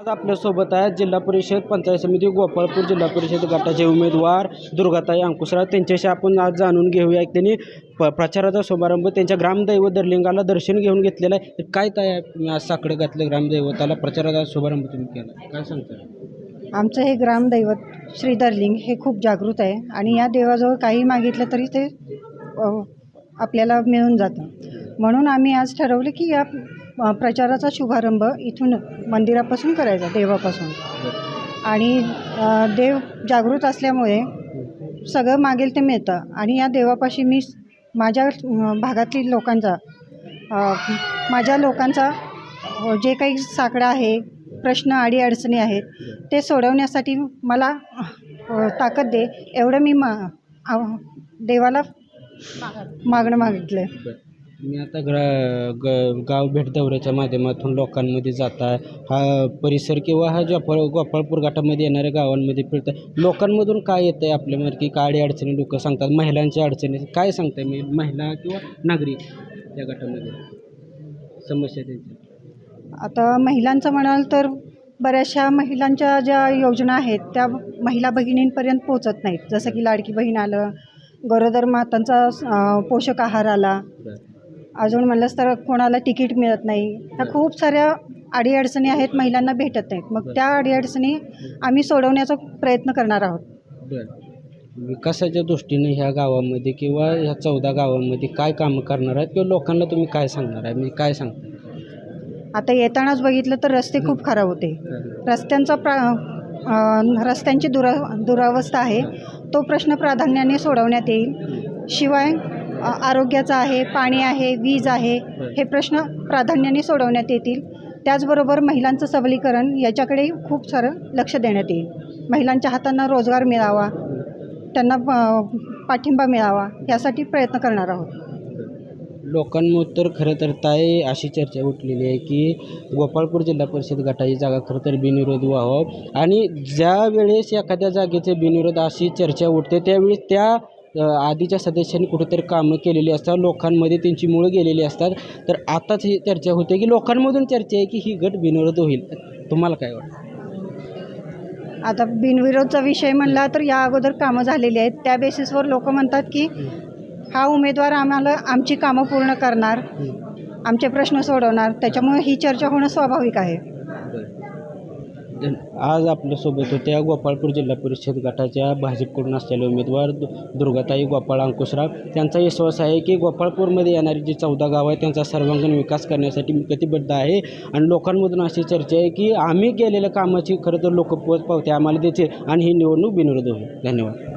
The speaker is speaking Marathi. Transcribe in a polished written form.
आज आपल्यासोबत आहेत जिल्हा परिषद पंचायत समिती गोपाळपूर जिल्हा परिषद गटाचे उमेदवार दुर्गाताई अंकुशराव. त्यांच्याशी आपण आज जाणून घेऊया. त्यांनी प्रचाराचा शुभारंभ त्यांच्या ग्रामदैवत दर्लिंगाला दर्शन घेऊन घेतलेलं आहे. काय ताई तुम्ही आज साकडं घातलं ग्रामदैवताला, प्रचाराचा शुभारंभ तुम्ही केला, काय सांगता? आमचं हे ग्रामदैवत श्री दर्लिंग हे खूप जागृत आहे आणि या देवाजवळ काही मागितलं तरी ते आपल्याला मिळून जातं. म्हणून आम्ही आज ठरवलं की या प्रचाराचा शुभारंभ इथून मंदिरापासून करायचा, देवापासून. आणि देव जागृत असल्यामुळे सगळं मागेल ते मिळतं. आणि या देवापाशी मी माझ्या भागातील लोकांचा माझ्या लोकांचा जे काही साकडा आहे, प्रश्न अडीअडचणी आहेत ते सोडवण्यासाठी मला ताकद दे, एवढं मी देवाला मागणं मागितलं आहे. मी आता गाव भेट दौऱ्याच्या माध्यमातून लोकांमध्ये जाता, हा परिसर किंवा हा गोपाळपूर गटामध्ये येणाऱ्या गावांमध्ये फिरता, लोकांमधून काय येतं आहे आपल्यामध्ये, काय अडचणी लोक सांगतात, महिलांच्या अडचणी काय सांगताय मी, महिला किंवा नागरिक त्या गटामध्ये समस्या त्यांच्या? आता महिलांचं म्हणाल तर बऱ्याचशा महिलांच्या ज्या योजना आहेत त्या महिला भगिनींपर्यंत पोचत नाहीत. जसं की लाडकी बहीण आलं, गरोदर मातांचा पोषक आहार आला, अजून म्हणलंच तर कोणाला तिकीट मिळत नाही. ह्या खूप साऱ्या अडीअडचणी आहेत, महिलांना भेटत नाहीत. मग त्या अडीअडचणी आम्ही सोडवण्याचा प्रयत्न करणार आहोत. विकासाच्या दृष्टीने ह्या गावामध्ये किंवा ह्या 14 गावांमध्ये काय कामं करणार आहेत किंवा लोकांना तुम्ही काय सांगणार आहे, मी काय सांगता? आता येतानाच बघितलं तर रस्ते खूप खराब होते. रस्त्यांची दुरावस्था आहे, तो प्रश्न प्राधान्याने सोडवण्यात येईल. शिवाय आरोग्याचा आहे, पाणी आहे, वीज आहे, हे प्रश्न प्राधान्याने सोडवण्यात येतील. त्याचबरोबर महिलांचं सबलीकरण याच्याकडे खूप सारं लक्ष देण्यात येईल. महिलांच्या हातांना रोजगार मिळावा, त्यांना पाठिंबा मिळावा, यासाठी प्रयत्न करणार आहोत. लोकांमध्ये तर खरं तर ताई अशी चर्चा उठलेली आहे की गोपाळपूर जिल्हा परिषद गटाची जागा खरं तर बिनविरोध व्हावं, आणि ज्या वेळेस एखाद्या जागेचे बिनविरोध अशी चर्चा उठते त्यावेळी त्या आधीच्या सदस्यांनी कुठेतरी कामं केलेली असतात, लोकांमध्ये त्यांची मुळं गेलेली असतात. तर आताच ही चर्चा होते की लोकांमधून चर्चा आहे की ही गट बिनविरोध होईल. तुम्हाला काय वाटतं? आता बिनविरोधचा विषय म्हणला तर या अगोदर कामं झालेली आहेत, त्या बेसिसवर लोक म्हणतात की हा उमेदवार आम्हाला आमची कामं पूर्ण करणार, आमचे प्रश्न सोडवणार, त्याच्यामुळे ही चर्चा होणं स्वाभाविक आहे. आज आपल्यासोबत होत्या गोपाळपूर जिल्हा परिषद गटाच्या भाजपकडून असलेले उमेदवार दुर्गाताई गोपाळ अंकुशराव. त्यांचा विश्वास आहे की गोपाळपूरमध्ये येणारी जी 14 गावं आहेत त्यांचा सर्वांगीण विकास करण्यासाठी मी कटिबद्ध आहे. आणि लोकांमधून अशी चर्चा आहे की आम्ही केलेल्या कामाची खरं तर लोक पोच पावते आम्हाला द्यायचे आणि ही निवडणूक बिनविरोध होईल. धन्यवाद.